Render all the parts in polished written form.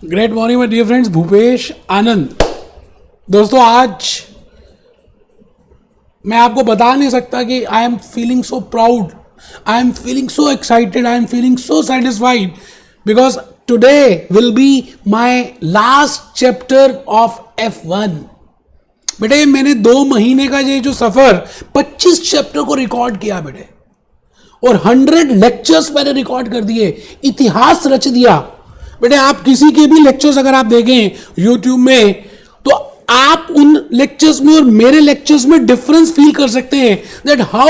Great morning my dear friends, Bhupesh Anand. दोस्तों, आज मैं आपको बता नहीं सकता कि I am feeling so proud, I am feeling so excited, I am feeling so satisfied because today will be my last chapter of F1। बेटे, मैंने 2 महीने का ये जो सफर 25 चैप्टर को रिकॉर्ड किया बेटे, और 100 लेक्चर्स मैंने रिकॉर्ड कर दिए, इतिहास रच दिया बेटे। आप किसी के भी लेक्चर्स अगर आप देखें YouTube में, तो आप उन लेक्चर्स में और मेरे लेक्चर्स में डिफरेंस फील कर सकते हैं। That how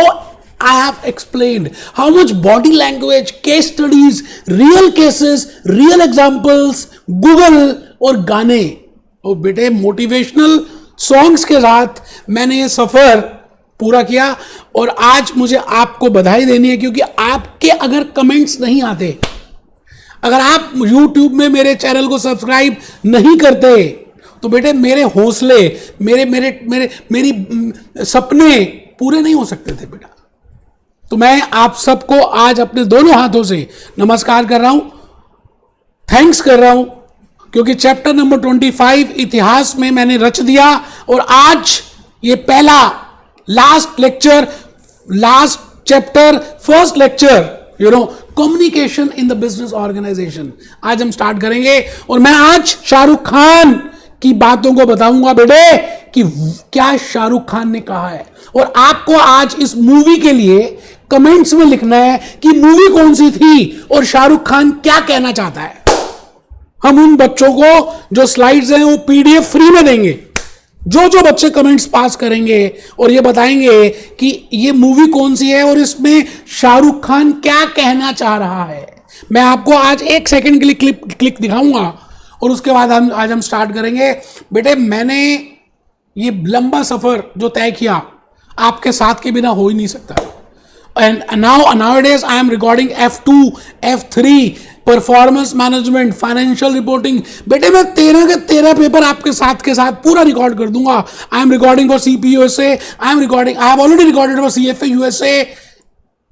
I have explained, how much body language, case studies, real cases, real examples, Google और गाने और बेटे मोटिवेशनल सॉन्ग्स के साथ मैंने ये सफर पूरा किया। और आज मुझे आपको बधाई देनी है, क्योंकि आपके अगर कमेंट्स नहीं आते, अगर आप YouTube में मेरे चैनल को सब्सक्राइब नहीं करते, तो बेटे मेरे हौसले, मेरी सपने पूरे नहीं हो सकते थे बेटा। तो मैं आप सबको आज अपने दोनों हाथों से नमस्कार कर रहा हूं, थैंक्स कर रहा हूं, क्योंकि चैप्टर नंबर 25 इतिहास में मैंने रच दिया। और आज ये पहला last lecture, last chapter, first lecture, communication in the business organisation आज हम स्टार्ट करेंगे। और मैं आज शाहरुख खान की बातों को बताऊंगा बेटे कि क्या शाहरुख खान ने कहा है, और आपको आज इस मूवी के लिए कमेंट्स में लिखना है कि मूवी कौन सी थी और शाहरुख खान क्या कहना चाहता है। हम उन बच्चों को जो स्लाइड्स हैं वो PDF फ्री में देंगे, जो बच्चे कमेंट्स पास करेंगे और ये बताएंगे कि ये मूवी कौन सी है और इसमें शाहरुख खान क्या कहना चाह रहा है। मैं आपको आज 1 सेकंड के लिए क्लिक दिखाऊंगा और उसके बाद आज हम स्टार्ट करेंगे। बेटे, मैंने ये लंबा सफर जो तय किया आपके साथ के बिना हो ही नहीं सकता। And nowadays I am recording F2, F3, performance management, financial reporting. बेटे, मैं 13 के 13 पेपर आपके साथ के साथ पूरा रिकॉर्ड कर दूंगा। I am recording for CP USA, I have already recorded for CFA USA,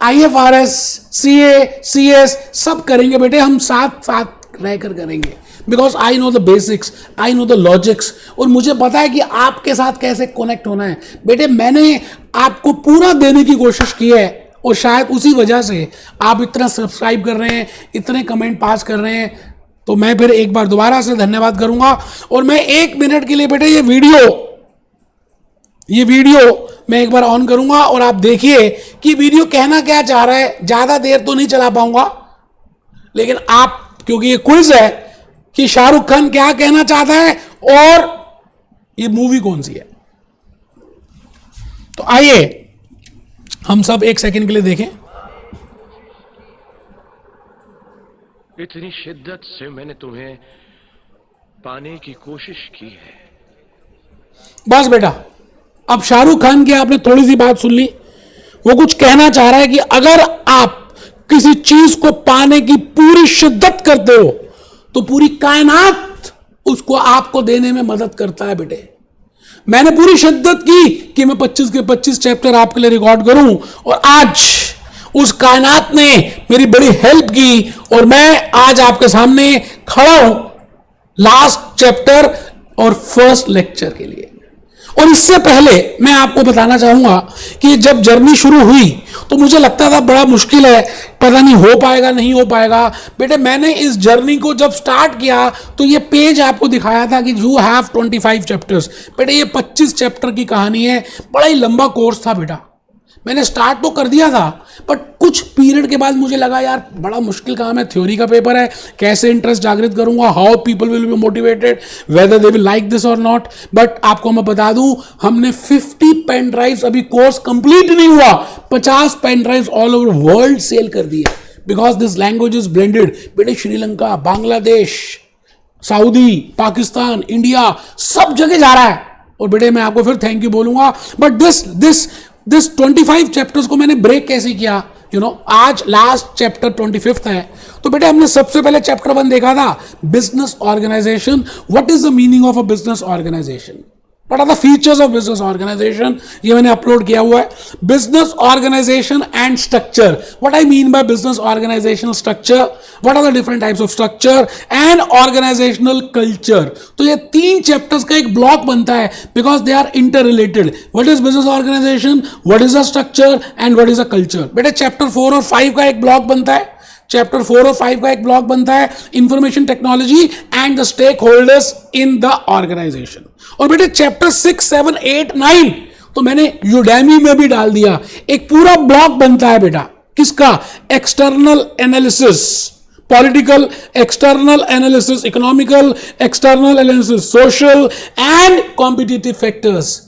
IFRS, CA, CS, सब करेंगे बेटे, हम साथ रहकर करेंगे। Because I know the basics, I know the logics, और मुझे पता है कि आपके साथ कैसे कनेक्ट होना है। बेटे, मैंने आपको पूरा देने की कोशिश की है, और शायद उसी वजह से आप इतना सब्सक्राइब कर रहे हैं, इतने कमेंट पास कर रहे हैं। तो मैं फिर एक बार दोबारा से धन्यवाद करूंगा। और मैं 1 मिनट के लिए बेटे ये वीडियो मैं एक बार ऑन करूंगा और आप देखिए कि वीडियो कहना क्या चाह रहा है। ज्यादा देर तो नहीं चला पाऊंगा, लेकिन आप, क्योंकि ये क्विज है कि शाहरुख खान क्या कहना चाहता है और ये मूवी कौन सी है, तो आइए हम सब 1 सेकंड के लिए देखें। इतनी शिद्दत से मैंने तुम्हें पाने की कोशिश की है। बस बेटा, अब शाहरुख खान की आपने थोड़ी सी बात सुन ली। वो कुछ कहना चाह रहा है कि अगर आप किसी चीज को पाने की पूरी शिद्दत करते हो तो पूरी कायनात उसको आपको देने में मदद करता है बेटे। मैंने पूरी शिद्दत की कि मैं 25 के 25 चैप्टर आपके लिए रिकॉर्ड करूं, और आज उस कायनात ने मेरी बड़ी हेल्प की और मैं आज आपके सामने खड़ा हूं लास्ट चैप्टर और फर्स्ट लेक्चर के लिए। और इससे पहले मैं आपको बताना चाहूंगा कि जब जर्नी शुरू हुई तो मुझे लगता था बड़ा मुश्किल है, पता नहीं हो पाएगा नहीं हो पाएगा। बेटे, मैंने इस जर्नी को जब स्टार्ट किया तो ये पेज आपको दिखाया था कि यू हैव 25 चैप्टर्स। बेटे, ये 25 चैप्टर की कहानी है। बड़ा ही लंबा कोर्स था बेटा। मैंने स्टार्ट तो कर दिया था, बट कुछ पीरियड के बाद मुझे लगा यार बड़ा मुश्किल काम है, थ्योरी का पेपर है, कैसे इंटरेस्ट जागृत करूंगा, how people will be motivated, whether they will like this और नॉट। बट आपको मैं बता दूं, हमने 50 पेन ड्राइव्स, अभी कोर्स कंप्लीट नहीं हुआ, 50 पेन ड्राइव्स ऑल ओवर वर्ल्ड सेल कर दिए, because this language is blended. बेटे, श्रीलंका, बांग्लादेश, सऊदी, पाकिस्तान, इंडिया, सब जगह जा रहा है। और बेटे, मैं आपको फिर थैंक यू बोलूंगा। बट दिस 25 चैप्टर्स को मैंने ब्रेक कैसे किया, आज लास्ट चैप्टर 25 है। तो बेटे, हमने सबसे पहले चैप्टर 1 देखा था, business organisation. What is the meaning of a business organisation. What are the features of business organization? ये मैंने अपलोड किया हुआ है. Business organization and structure. What I mean by business organizational structure? What are the different types of structure and organizational culture? तो ये 3 chapters का एक block बनता है because they are interrelated. What is business organization? What is the structure? And what is the culture? बेटे chapter 4 और 5 का एक block बनता है. चैप्टर 4 और 5 का एक ब्लॉक बनता है information technology and the stakeholders in the organisation. और बेटे चैप्टर 6, 7, 8, 9 तो मैंने यूडेमी में भी डाल दिया. एक पूरा ब्लॉक बनता है बेटा किसका? External analysis, political external analysis, economical external analysis, social and competitive factors.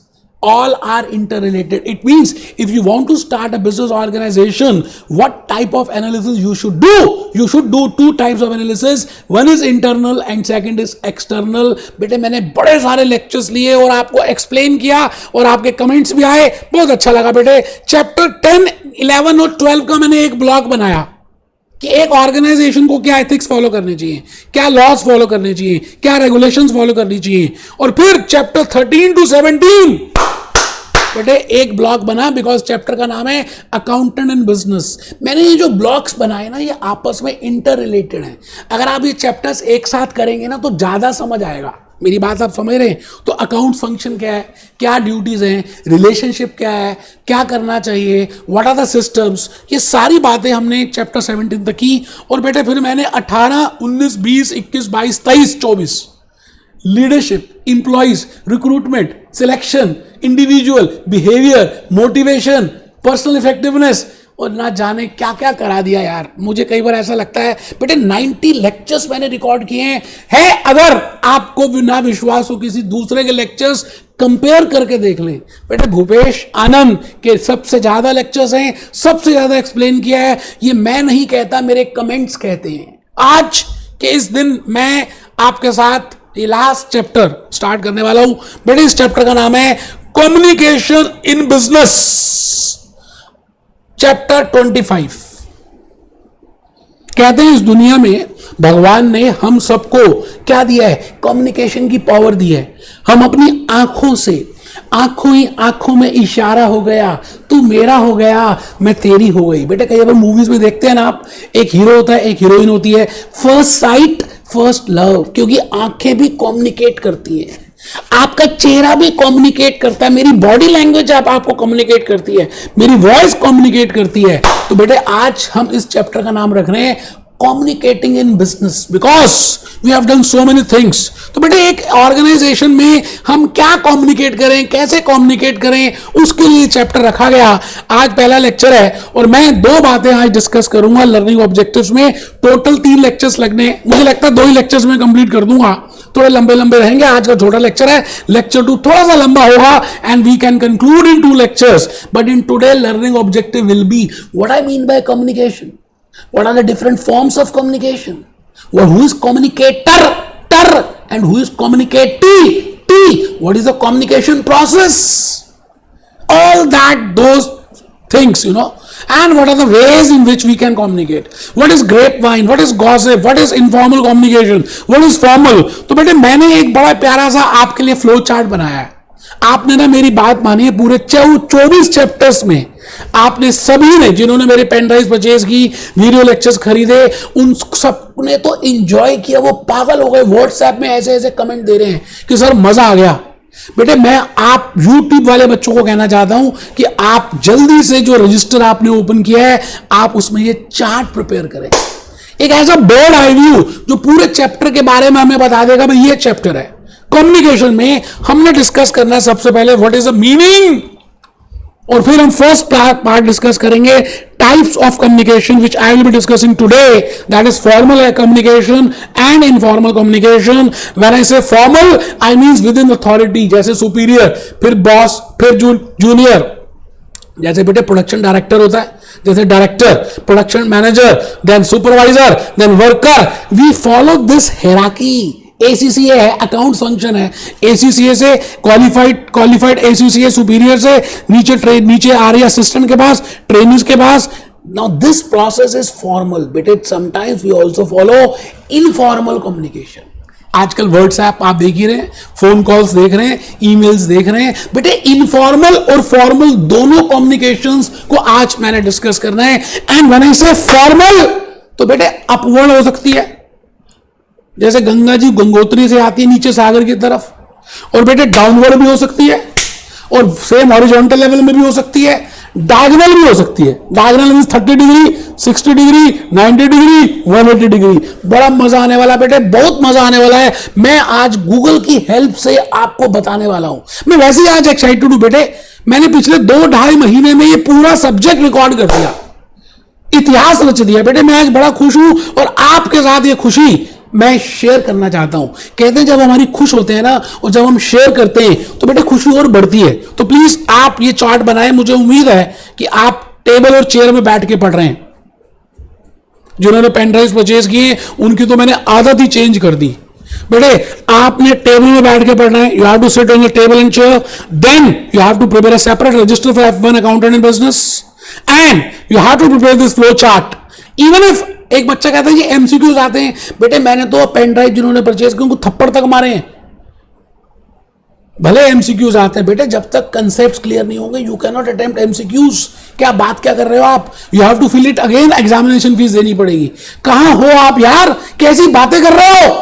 All are interrelated. It means if you want to start a business organization, what type of analysis you should do? You should do 2 types of analysis. One is internal and second is external. बेटे मैंने बड़े सारे lectures लिए और आपको explain किया और आपके कमेंट्स भी आए, बहुत अच्छा लगा बेटे. चैप्टर 10, 11 और 12 का मैंने एक ब्लॉग बनाया कि एक ऑर्गेनाइजेशन को क्या एथिक्स फॉलो करने चाहिए, क्या लॉज फॉलो करने चाहिए, क्या रेगुलेशंस फॉलो करनी चाहिए. और फिर चैप्टर 13 to 17 बेटे एक ब्लॉक बना बिकॉज चैप्टर का नाम है अकाउंटेंट एंड बिजनेस. मैंने ये जो ब्लॉक्स बनाए ना ये आपस में इंटर रिलेटेड हैं. अगर आप ये चैप्टर्स एक साथ करेंगे ना तो ज्यादा समझ आएगा. मेरी बात आप समझ रहे हैं? तो अकाउंट फंक्शन क्या है, क्या ड्यूटीज हैं, रिलेशनशिप क्या है, क्या करना चाहिए, व्हाट आर द सिस्टम्स, ये सारी बातें हमने चैप्टर 17 तक की. और बेटे फिर मैंने 18, 19, 20, 21, 22, 23, 24 leadership, employees, recruitment, selection, individual behaviour, motivation, personal effectiveness और ना जाने क्या क्या करा दिया यार. मुझे कई बार ऐसा लगता है बेटे 90 लेक्चर्स मैंने रिकॉर्ड किए हैं. अगर आपको बिना विश्वास हो किसी दूसरे के लेक्चर्स कंपेयर करके देख लें. बेटे भूपेश आनंद के सबसे ज्यादा लेक्चर्स हैं, सबसे ज्यादा एक्सप्लेन किया है. ये मैं नहीं कहता, मेरे कमेंट्स कहते हैं. आज के इस दिन मैं आपके साथ ये लास्ट चैप्टर स्टार्ट करने वाला हूं. बेटे इस चैप्टर का नाम है कम्युनिकेशन इन बिजनेस, चैप्टर 25. कहते हैं इस दुनिया में भगवान ने हम सबको क्या दिया है? कम्युनिकेशन की पावर दी है. हम अपनी आंखों से, आंखों ही आंखों में इशारा हो गया, तू मेरा हो गया, मैं तेरी हो गई. बेटे कई बार मूवीज में देखते हैं ना आप, एक हीरो होता है, एक हीरोइन होती है. फर्स्ट साइट फर्स्ट लव, क्योंकि आंखें भी कम्युनिकेट करती हैं, आपका चेहरा भी कम्युनिकेट करता है, मेरी बॉडी लैंग्वेज आपको कम्युनिकेट करती है, मेरी वॉइस कम्युनिकेट करती है. तो बेटे आज हम इस चैप्टर का नाम रख रहे हैं communicating in business because we have done so many things. तो बेटे एक ऑर्गेनाइजेशन में हम क्या कम्युनिकेट करें, कैसे कम्युनिकेट करें, उसके लिए चैप्टर रखा गया. आज पहला लेक्चर है और मैं 2 बातें आज डिस्कस करूंगा लर्निंग ऑब्जेक्टिव्स में. टोटल 3 लेक्चर्स लगने, मुझे लगता है 2 ही लेक्चर्स में कंप्लीट कर दूंगा, थोड़े लंबे लंबे रहेंगे. आज का छोटा लेक्चर है, लेक्चर 2 थोड़ा सा लंबा होगा and we can conclude in 2 lectures. But in today learning objective will be what I mean by communication. What are the different forms of communication? Well, who is communicator? And who is communicatee? What is the communication process? All that, those things, and what are the ways in which we can communicate? What is grapevine? What is gossip? What is informal communication? What is formal? तो बेटे मैंने एक बड़ा प्यारा सा आपके लिए flow chart बनाया है. आपने ना मेरी बात मानी है, पूरे 24 चैप्टर्स में आपने सभी ने, जिन्होंने मेरे पेन ड्राइव परचेज की, वीडियो लेक्चर्स खरीदे, उन सबने तो एंजॉय किया, वो पागल हो गए. व्हाट्सएप में ऐसे ऐसे कमेंट दे रहे हैं कि सर मजा आ गया. बेटे मैं आप YouTube वाले बच्चों को कहना चाहता हूं कि आप जल्दी से जो रजिस्टर आपने ओपन किया है, आप उसमें ये चार्ट प्रिपेयर करें. एक ऐसा बर्ड आई व्यू जो पूरे चैप्टर के बारे में हमें बता देगा भाई ये चैप्टर है. कम्युनिकेशन में हमने डिस्कस करना है सबसे पहले व्हाट इज द मीनिंग, और फिर हम फर्स्ट पार्ट डिस्कस करेंगे types of communication which I will be discussing today, that is formal communication and informal communication. When I say formal I means within authority, जैसे superior, फिर boss, फिर junior. जैसे बेटे production director होता है, जैसे director, production manager, then supervisor, then worker. We follow this hierarchy. ACCA है, account function है. ACCA से क्वालिफाइड ACCA सुपीरियर से नीचे आ रही असिस्टेंट के पास, ट्रेनिंग्स के पास. Now this process is formal, but it sometimes we also follow informal communication. आजकल व्हाट्सएप आप देख ही रहे हैं, फोन कॉल्स देख रहे हैं, ईमेल्स देख रहे हैं। बेटे इनफॉर्मल और फॉर्मल दोनों कम्युनिकेशंस को आज मैंने डिस्कस करना है। And when I say formal, तो बेटे अपवर्ड हो सकती है, जैसे गंगा जी गंगोत्री से आती है नीचे सागर की तरफ, और बेटे डाउनवर्ड भी हो सकती है, और सेम हॉरिजॉन्टल लेवल में भी हो सकती है, डायगोनल भी हो सकती है। Diagonal means 30 degree, 60 degree, 90 degree, 180 degree. बड़ा मजा आने वाला बेटे, बहुत मजा आने वाला है। मैं आज गूगल की हेल्प से आपको बताने वाला हूं। मैं वैसे ही आज एक्साइटेड हूं बेटे, मैंने पिछले 2-2.5 महीने में ये पूरा सब्जेक्ट रिकॉर्ड कर दिया, इतिहास रच दिया बेटे। मैं आज बड़ा खुश हूं और आपके साथ ये खुशी मैं शेयर करना चाहता हूं। कहते हैं जब हमारी खुश होते हैं ना, और जब हम शेयर करते हैं तो बेटे खुशी और बढ़ती है। तो प्लीज आप ये चार्ट बनाएं। मुझे उम्मीद है कि आप टेबल और चेयर में बैठ के पढ़ रहे हैं। जिन्होंने पेन ड्राइव परचेज किए उनकी तो मैंने आदत ही चेंज कर दी। बेटे आपने टेबल में बैठ के पढ़ना है। You have to sit on the table and chair, then you have to prepare a separate register for F1 accountant in business, and you have to prepare this flow chart. Even if एक बच्चा कहता है ये MCQs आते हैं, बेटे मैंने तो पेन ड्राइव जिन्होंने परचेज की उनको थप्पड़ तक मारे हैं। भले एमसीक्यूज आते हैं बेटे, जब तक कंसेप्ट क्लियर नहीं होंगे you can not attempt MCQs. क्या बात क्या कर रहे हो आप? You have to fill it again, examination fees देनी पड़ेगी। कहां हो आप यार, कैसी बातें कर रहे हो?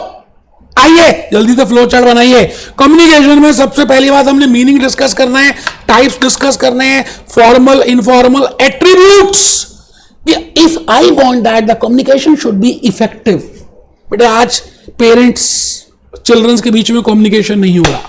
आइए जल्दी से फ्लो चार्ट बनाइए। कम्युनिकेशन में सबसे पहली बात हमने मीनिंग डिस्कस करना है, टाइप्स डिस्कस करने हैं, formal informal, attributes. If I want that the communication should be effective. बेटे आज पेरेंट्स चिल्ड्रंस के बीच में कम्युनिकेशन नहीं हो रहा,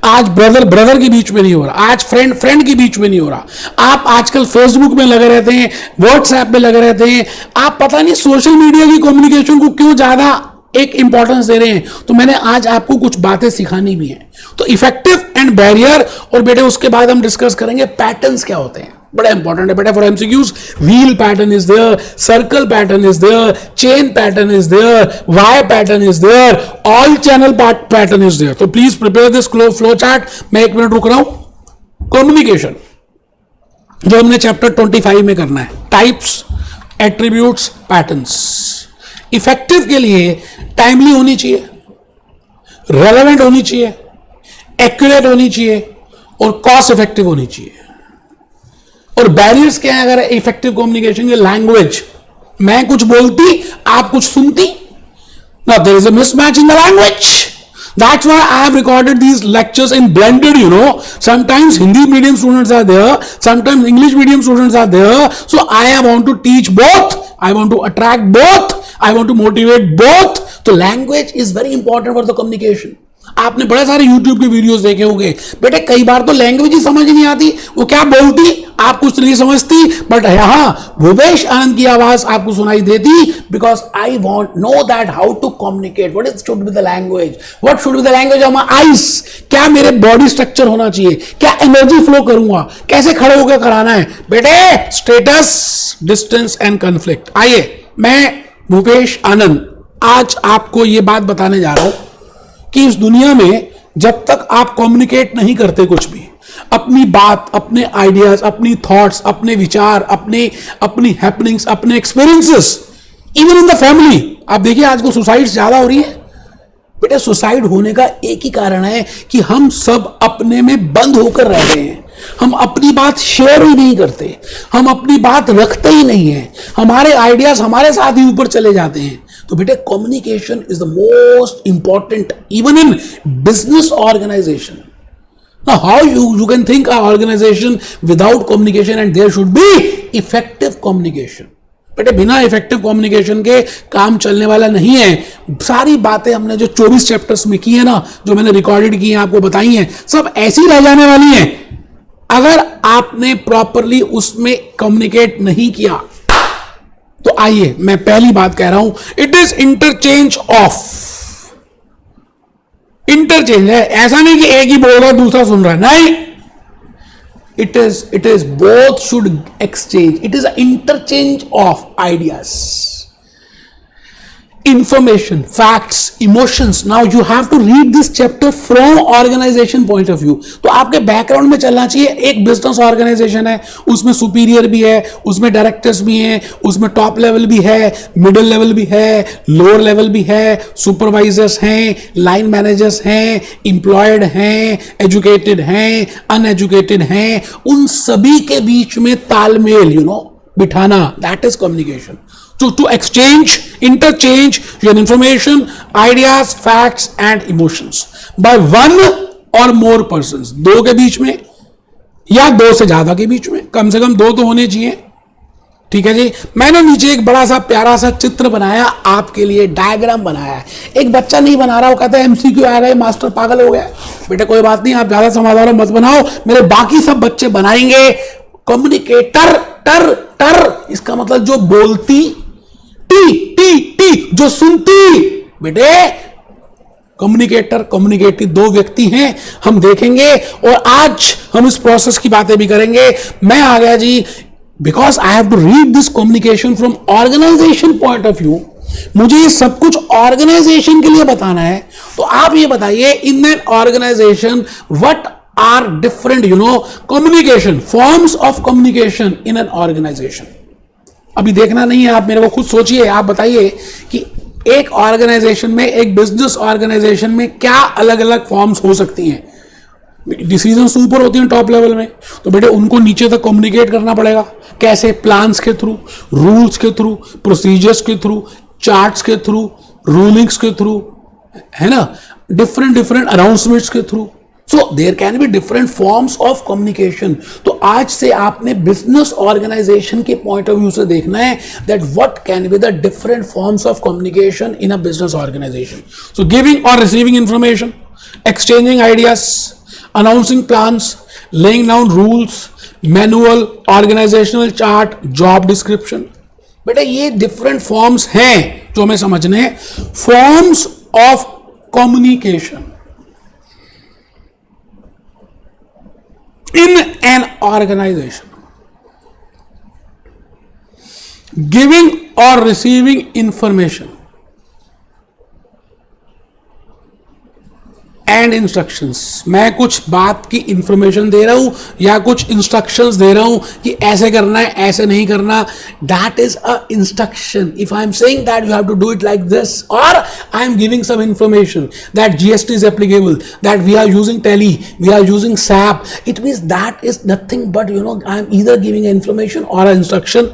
आज ब्रदर ब्रदर के बीच में नहीं हो रहा, आज फ्रेंड फ्रेंड के बीच में नहीं हो रहा। आप आजकल फेसबुक में लगे रहते हैं, व्हाट्सएप में लगे रहते हैं, आप पता नहीं सोशल मीडिया की कम्युनिकेशन को क्यों ज्यादा एक इंपॉर्टेंस दे रहे हैं। तो मैंने आज आपको कुछ बातें सिखानी भी हैं। तो इफेक्टिव एंड बैरियर, और बेटे उसके बाद हम डिस्कस करेंगे पैटर्न्स क्या होते हैं। बड़ा इंपॉर्टेंट है बेटा for MCQs. Wheel pattern is there, circle pattern is there, chain pattern is there, Y pattern is there, all channel pattern is there. तो please prepare this flow chart. मैं 1 minute रुक रहा हूं। कम्युनिकेशन जो हमने chapter 25 में करना है, टाइप्स, एट्रीब्यूट्स, पैटर्न्स। इफेक्टिव के लिए टाइमली होनी चाहिए, रेलेवेंट होनी चाहिए, एक्यूरेट होनी चाहिए, और कॉस्ट इफेक्टिव होनी चाहिए। और बैरियर्स क्या है अगर इफेक्टिव कम्युनिकेशन के? लैंग्वेज। मैं कुछ बोलती, आप कुछ सुनती, now there is a mismatch in the language. That's why I have recorded these lectures in blended, you know. Sometimes Hindi medium students are there, sometimes English medium students are there. So I want to teach both. I want to attract both. I want to motivate both. So language is very important for the communication. आपने बड़े सारे YouTube के videos देखे होंगे बेटे, कई बार तो language ही समझ नहीं आती, वो क्या बोलती आप कुछ नहीं समझती, बट यहां भूपेश आनंद की आवाज आपको सुनाई देती। Because I want know that how to communicate, what is should be the language, what should be the language of my eyes, क्या मेरे बॉडी स्ट्रक्चर होना चाहिए, क्या एनर्जी फ्लो करूंगा, कैसे खड़े होकर कराना है बेटे, स्टेटस, डिस्टेंस एंड कॉन्फ्लिक्ट। आइए मैं भूपेश आनंद आज आपको यह बात बताने जा रहा हूं कि इस दुनिया में जब तक आप कम्युनिकेट नहीं करते कुछ भी, अपनी बात, अपने आइडियाज, अपनी थॉट्स, अपने विचार, अपनी हैपनिंग्स, अपने experiences, even in the family. आप देखिए आजकल सुसाइड्स ज्यादा हो रही है बेटे। सुसाइड होने का एक ही कारण है कि हम सब अपने में बंद होकर रह रहे हैं, हम अपनी बात शेयर ही नहीं करते, हम अपनी बात रखते ही नहीं है, हमारे आइडियाज हमारे साथ ही ऊपर चले जाते हैं। तो बेटे communication is the most important even in business organisation. Now how you can think an organization without communication, and there should be effective communication. बेटे बिना इफेक्टिव कम्युनिकेशन के काम चलने वाला नहीं है। सारी बातें हमने जो 24 चैप्टर्स में की है ना, जो मैंने रिकॉर्डेड की है, आपको बताई हैं, सब ऐसी रह जाने वाली हैं अगर आपने प्रॉपरली उसमें कम्युनिकेट नहीं किया। तो आइए मैं पहली बात कह रहा हूं, it is interchange of. Interchange है, ऐसा नहीं कि एक ही बोल रहा है दूसरा सुन रहा है, नहीं। It is both should exchange, it is interchange of ideas. information, facts, emotions. Now you have to read this chapter from organization point of view. तो आपके बैकग्राउंड में चलना चाहिए. एक बिजनेस ऑर्गेनाइजेशन है, उसमें सुपीरियर भी है, उसमें डायरेक्टर्स भी हैं, उसमें टॉप लेवल भी है, मिडिल लेवल भी है, लोअर लेवल भी है, सुपरवाइजर्स हैं, लाइन मैनेजर्स हैं, एम्प्लॉयड हैं, एजुकेटेड हैं, अनएजुकेटेड हैं. उन सभी के बीच में तालमेल बिठाना, that is communication. To exchange, interchange your information, ideas, facts and emotions by one or more persons. दो के बीच में या दो से ज्यादा के बीच में, कम से कम दो तो होने चाहिए. ठीक है जी. मैंने नीचे एक बड़ा सा प्यारा सा चित्र बनाया आपके लिए, डायग्राम बनाया है. एक बच्चा नहीं बना रहा, वो कहता है एमसीक्यू आ गए, मास्टर पागल हो गया. बेटा कोई बात नहीं, आप ज्यादा समझदार मत बनाओ, मेरे बाकी सब बच्चे बनाएंगे. कम्युनिकेटर, टर टर इसका मतलब जो बोलती, टी टी टी जो सुनती. बेटे कम्युनिकेटर, कम्युनिकेटिव दो व्यक्ति हैं, हम देखेंगे. और आज हम इस प्रोसेस की बातें भी करेंगे. मैं आ गया जी, because I have to read this communication from organisation point of view. मुझे ये सब कुछ ऑर्गेनाइजेशन के लिए बताना है. तो आप ये बताइए, in an organisation what are different communication forms of communication in an organisation. अभी देखना नहीं है, आप मेरे को खुद सोचिए. आप बताइए कि एक ऑर्गेनाइजेशन में, एक बिजनेस ऑर्गेनाइजेशन में क्या अलग अलग फॉर्म्स हो सकती हैं. डिसीजन ऊपर होती हैं टॉप लेवल में, तो बेटे उनको नीचे तक कम्युनिकेट करना पड़ेगा. कैसे? प्लान्स के थ्रू, रूल्स के थ्रू, प्रोसीजर्स के थ्रू, चार्ट्स के थ्रू, रूलिंग्स के थ्रू, है ना, डिफरेंट अनाउंसमेंट्स के through. So there can be different forms of communication. तो आज से आपने बिजनेस ऑर्गेनाइजेशन के पॉइंट ऑफ व्यू से देखना है that what can be the different forms of communication in a business organization. So giving or receiving information, exchanging ideas, announcing plans, laying down rules, manual, organizational chart, job description. बेटा ये different forms हैं जो हमें समझने हैं. Forms of communication in an organization. Giving or receiving information and instructions. मैं कुछ बात की इंफॉर्मेशन दे रहा हूं या कुछ इंस्ट्रक्शंस दे रहा हूं कि ऐसे करना है, ऐसे नहीं करना. That is a instruction. If I am saying that you have to do it like this, और I am giving some information that GST is applicable, that we are using Tally, we are using SAP, it means that is nothing but I am either giving information और instruction.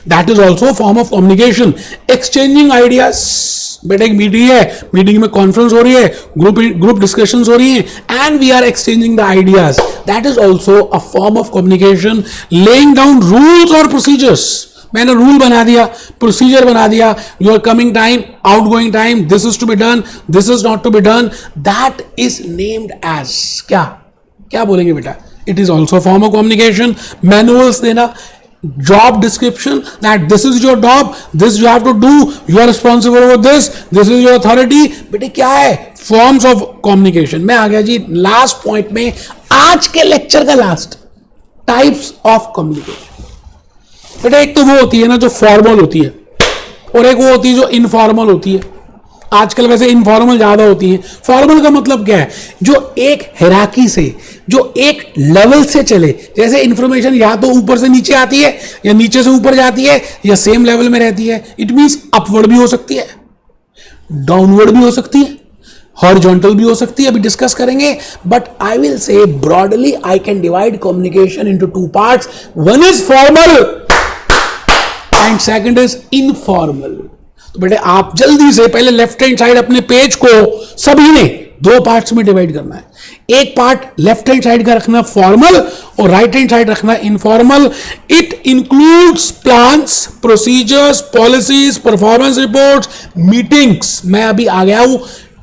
That is also a form of communication. Exchanging ideas. बेटा एक meeting है, meeting में conference हो रही है, group discussions हो रही हैं, and we are exchanging the ideas. That is also a form of communication. Laying down rules और प्रोसीजर्स. मैंने रूल बना दिया, प्रोसीजर बना दिया, your coming time, out going time, this is to be done, this is not to be done. That is named as क्या क्या बोलेंगे बेटा? It is also form of communication. Manuals देना, job description that this is your job, this you have to do, you are responsible for this is your authority. बेटे क्या है? forms of communication. मैं आ गया जी लास्ट पॉइंट में, आज के लेक्चर का लास्ट, टाइप्स ऑफ कम्युनिकेशन. बेटा एक तो वो होती है ना जो फॉर्मल होती है, और एक वो होती है जो इनफॉर्मल होती है. आजकल वैसे इनफॉर्मल ज्यादा होती है. फॉर्मल का मतलब क्या है? जो एक हिराकी से, जो एक लेवल से चले. जैसे इंफॉर्मेशन या तो ऊपर से नीचे आती है, या नीचे से ऊपर जाती है, या सेम लेवल में रहती है. इट मींस अपवर्ड भी हो सकती है, डाउनवर्ड भी हो सकती है, हॉरिजॉन्टल भी हो सकती है. अभी डिस्कस करेंगे. But I will say broadly I can divide communication into two parts. One is formal and second is informal. तो बेटे आप जल्दी से पहले लेफ्ट हैंड साइड अपने पेज को सभी ने दो पार्ट्स में डिवाइड करना है. एक पार्ट लेफ्ट हैंड साइड का रखना फॉर्मल, और राइट हैंड साइड रखना informal. It includes plans, procedures, policies, performance reports, meetings. मैं अभी आ गया हूं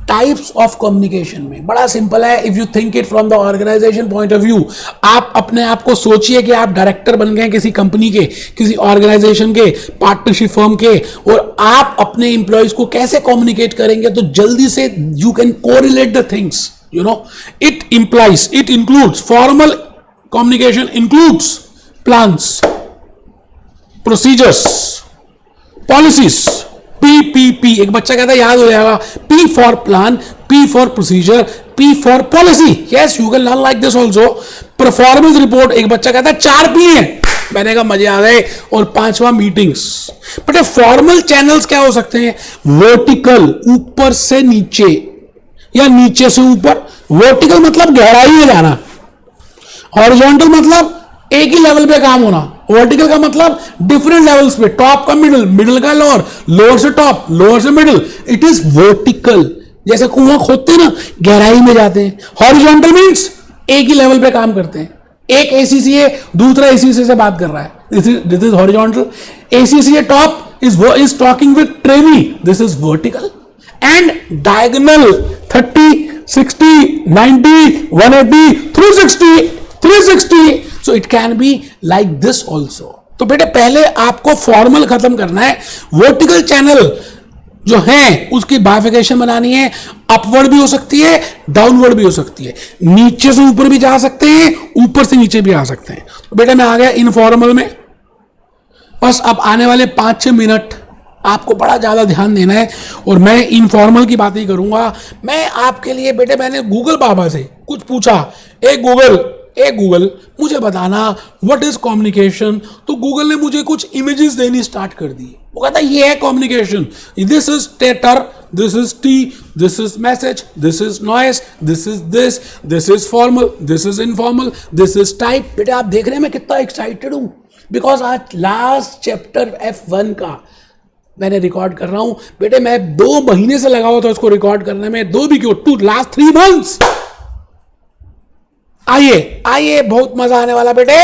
टाइप्स ऑफ कम्युनिकेशन में. बड़ा सिंपल है. If you think it from the organisation point of view, आप अपने आप को सोचिए कि आप डायरेक्टर बन गए किसी कंपनी के, किसी ऑर्गेनाइजेशन के, पार्टनरशिप फर्म के, और आप अपने इंप्लॉइज को कैसे कम्युनिकेट करेंगे. तो जल्दी से you can correlate the things. It includes formal communication, includes plans, procedures, policies, P, एक बच्चा कहता है याद हो जाएगा, P for plan, P for procedure, P for policy. Yes, you can learn like this also. Performance report, एक बच्चा कहता है 4 P है, मैंने कहा मजे आ गए. और 5वां मीटिंग्स. बट ये फॉर्मल चैनल्स क्या हो सकते हैं? वर्टिकल, ऊपर से नीचे या नीचे से ऊपर. वर्टिकल मतलब गहराई में जाना, हॉरिजॉन्टल मतलब एक ही लेवल पे काम होना, वर्टिकल का मतलब डिफरेंट लेवल्स पे, टॉप का मिडिल, मिडिल का लोअर, लोअर से टॉप, लोअर से मिडिल. It is vertical. जैसे कुआं खोदते हैं ना, गहराई में जाते हैं. हॉरिजॉन्टल मींस एक ही लेवल पे काम करते हैं. एक एसीसीए दूसरा एसीसीए से बात कर रहा है, this is horizontal. ACCA top is talking with trainee, this is vertical. And diagonal 30, 60, 90, 180, 360. So it can be like this also. तो बेटे पहले आपको फॉर्मल खत्म करना है. वर्टिकल चैनल जो है उसकी बाइफिकेशन बनानी है. अपवर्ड भी हो सकती है, डाउनवर्ड भी हो सकती है, नीचे से ऊपर भी जा सकते हैं, ऊपर से नीचे भी आ सकते हैं. तो बेटा मैं आ गया इनफॉर्मल में. बस अब आने वाले 5-6 मिनट आपको बड़ा ज्यादा ध्यान देना है और मैं इनफॉर्मल की बात ही करूंगा. मैं आपके लिए बेटे, मैंने गूगल बाबा से कुछ पूछा, ए गूगल मुझे बताना व्हाट इज कम्युनिकेशन. तो गूगल ने मुझे कुछ इमेजेस देनी स्टार्ट कर दी. वो कहता ये है communication, this is tater, this is T, this is message, this is noise, this is formal, this is informal, this is type. बेटे आप देख रहे हैं मैं कितना एक्साइटेड हूं, बिकॉज आज लास्ट चैप्टर F1 का मैंने रिकॉर्ड कर रहा हूं. बेटे मैं 2 महीने से लगा हुआ था उसको रिकॉर्ड करने में, 2 भी क्यों, लास्ट 3 months. आइए बहुत मजा आने वाला बेटे,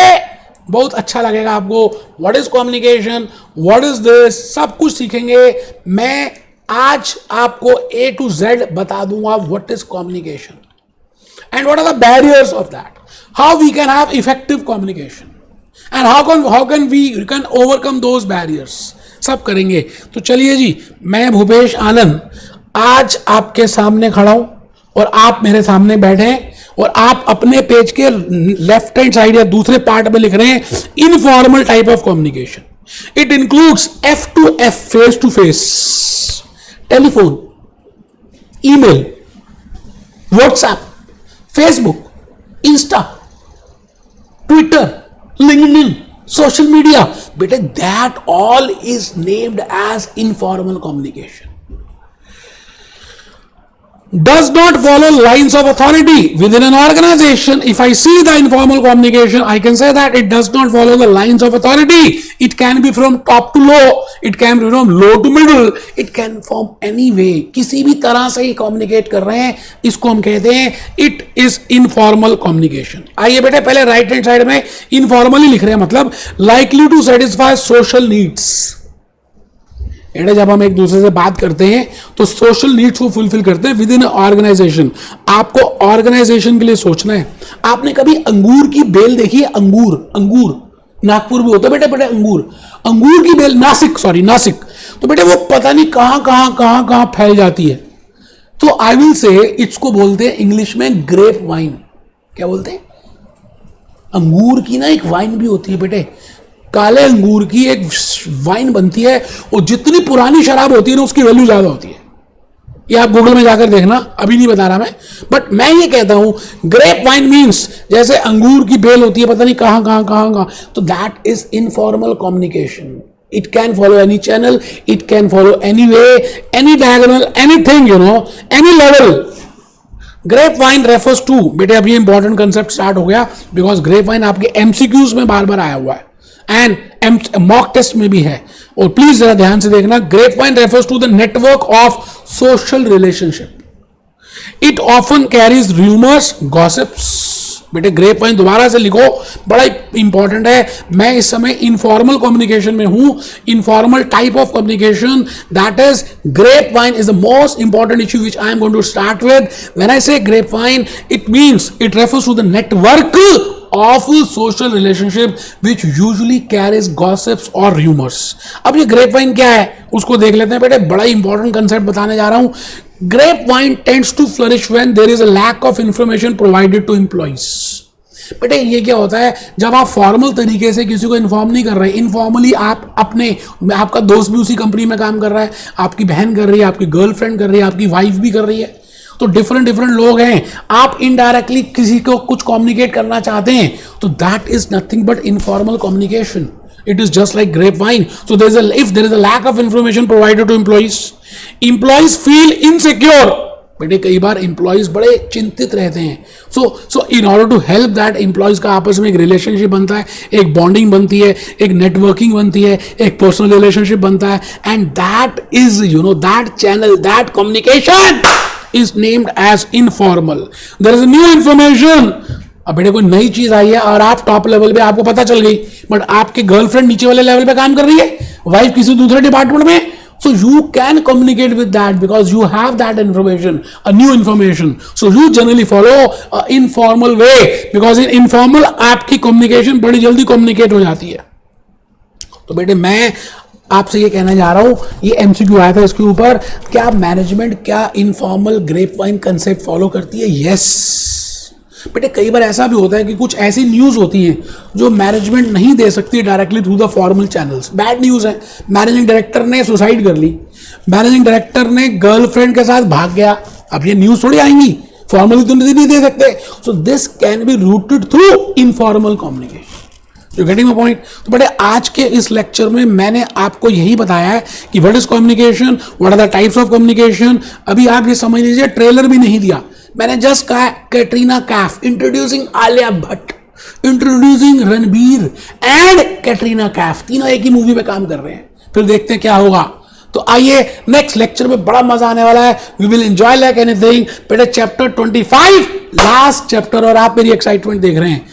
बहुत अच्छा लगेगा आपको. What is communication, what is this, सब कुछ सीखेंगे. मैं आज आपको A to Z बता दूंगा what is communication and what are the barriers of that, how we can have effective communication and how can we can overcome those barriers. सब करेंगे. तो चलिए जी, मैं भूपेश आनंद आज आपके सामने खड़ा हूं और आप मेरे सामने बैठे हैं और आप अपने पेज के लेफ्ट हैंड साइड या दूसरे पार्ट में लिख रहे हैं informal type of communication. It includes F to F, face to face, telephone, email, WhatsApp, Facebook, Insta, Twitter, LinkedIn, social media. बेटे that all is named as informal communication. Does not follow lines of authority within an organization. If I see the informal communication, I can say that it does not follow the lines of authority. It can be from top to low, it can be from low to middle, it can from any way. किसी भी तरह से ही communicate कर रहे हैं, इसको हम कहते हैं it is informal communication. आइए बेटे पहले राइट हैंड साइड में informally लिख रहे हैं, मतलब likely to satisfy social needs. जब हम एक दूसरे से बात करते हैं तो सोशल नीड्स को फुलफिल करते हैं विद इन ऑर्गेनाइजेशन. आपको ऑर्गेनाइजेशन के लिए सोचना है. आपने कभी अंगूर की बेल देखी है? अंगूर नागपुर भी होता है बेटे अंगूर की बेल, नासिक. तो बेटे वो पता नहीं कहां फैल जाती है. तो आई विल से इसको बोलते हैं इंग्लिश में ग्रेप वाइन. क्या बोलते हैं? अंगूर की ना एक वाइन भी होती है बेटे, काले अंगूर की एक वाइन बनती है और जितनी पुरानी शराब होती है ना उसकी वैल्यू ज्यादा होती है. ये आप गूगल में जाकर देखना, अभी नहीं बता रहा मैं, बट मैं ये कहता हूं ग्रेप वाइन मींस जैसे अंगूर की बेल होती है पता नहीं कहां. तो that is informal communication. It can follow any channel, it can follow any way, any diagonal, anything, any level. Grapevine refers to, बेटे अभी इंपॉर्टेंट कंसेप्ट स्टार्ट हो गया, बिकॉज ग्रेप वाइन आपके एमसीक्यूज में बार बार आया हुआ है एंड मॉक टेस्ट में भी है. और प्लीज जरा ध्यान से देखना. Grapevine refers to the network of social relationship. It often carries rumours, gossips. बेटे ग्रेप वाइन दोबारा से लिखो, बड़ा इंपॉर्टेंट है. मैं इस समय इनफॉर्मल कम्युनिकेशन में हूं. Informal type of communication, that is grapevine is the most important issue which I am going to start with. When I say grapevine, it means it refers to the network of social relationship which usually carries gossips or rumors. अब ये grep wine क्या है उसको देख लेते हैं बेटे. बड़ा इंपॉर्टेंट कंसेप्ट बताने जा रहा हूं. Grapevine tends to flourish when there is a lack of information provided to employees. बेटे ये क्या होता है, जब आप फॉर्मल तरीके से किसी को इन्फॉर्म नहीं कर रहे, इनफॉर्मली आप अपने, आपका दोस्त भी उसी कंपनी में काम कर रहा है, आपकी बहन कर रही है, आपकी गर्लफ्रेंड कर रही है, आपकी वाइफ भी कर रही है, तो डिफरेंट डिफरेंट लोग हैं, आप इनडायरेक्टली किसी को कुछ कम्युनिकेट करना चाहते हैं, तो that is nothing but informal communication. It is just like grapevine. So if there is a lack of information provided to employees feel insecure. बेटे कई बार एम्प्लॉयज बड़े चिंतित रहते हैं. So in order to help that, employees का आपस में एक रिलेशनशिप बनता है, एक बॉन्डिंग बनती है, एक नेटवर्किंग बनती है, एक पर्सनल रिलेशनशिप बनता है, and that is that channel, that communication is named as informal. There is a new information. अब बेटे कोई नई चीज आई है और आप टॉप लेवल पे, आपको पता चल गई, बट आपके गर्लफ्रेंड नीचे वाले लेवल पे काम कर रही है, वाइफ किसी दूसरे डिपार्टमेंट में. So you can communicate with that because you have that information, a new information. So you generally follow a informal way because in informal आपकी communication बड़ी जल्दी communicate हो जाती है. तो बेटे मैं आपसे ये कहना जा रहा हूँ, ये MCQ आया था इसके ऊपर, क्या मैनेजमेंट क्या इनफॉर्मल ग्रेपवाइन कंसेप्ट फॉलो करती है? यस बेटे, कई बार ऐसा भी होता है कि कुछ ऐसी न्यूज़ होती हैं जो मैनेजमेंट नहीं दे सकती directly through the formal channels. Bad news है, मैनेजिंग डायरेक्टर ने सुसाइड कर ली, मैनेजिंग डायरेक्टर ने गर्लफ्रेंड के साथ भाग गया. अब ये न्यूज़ थोड़ी आएंगी, फॉर्मली तो नहीं दे सकते. So this can be rooted through informal communication. You getting my point? तो बेटे आज के इस लेक्चर में मैंने आपको यही बताया है कि what is communication, what are the types of communication. अभी आप ये समझ लीजिए, ट्रेलर भी नहीं दिया मैंने, जस्ट कहा Katrina Kaif introducing Alia Bhatt, introducing Ranbir and Katrina Kaif, तीनों एक ही मूवी में काम कर रहे हैं. फिर देखते हैं क्या होगा. तो आइए नेक्स्ट लेक्चर में बड़ा मजा आने वाला है. We will enjoy like anything. बेटे चैप्टर 25 लास्ट चैप्टर, और आप मेरी एक्साइटमेंट देख रहे हैं,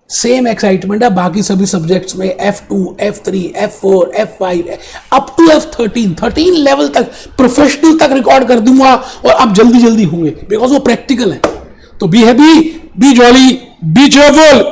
सेम एक्साइटमेंट है बाकी सभी सब्जेक्ट्स में. F2, F3, F4, F5 up to F13, 13 level तक, प्रोफेशनल तक रिकॉर्ड कर दूंगा और अब जल्दी जल्दी होंगे बिकॉज वो प्रैक्टिकल है. तो be happy, B jolly, B cheerful.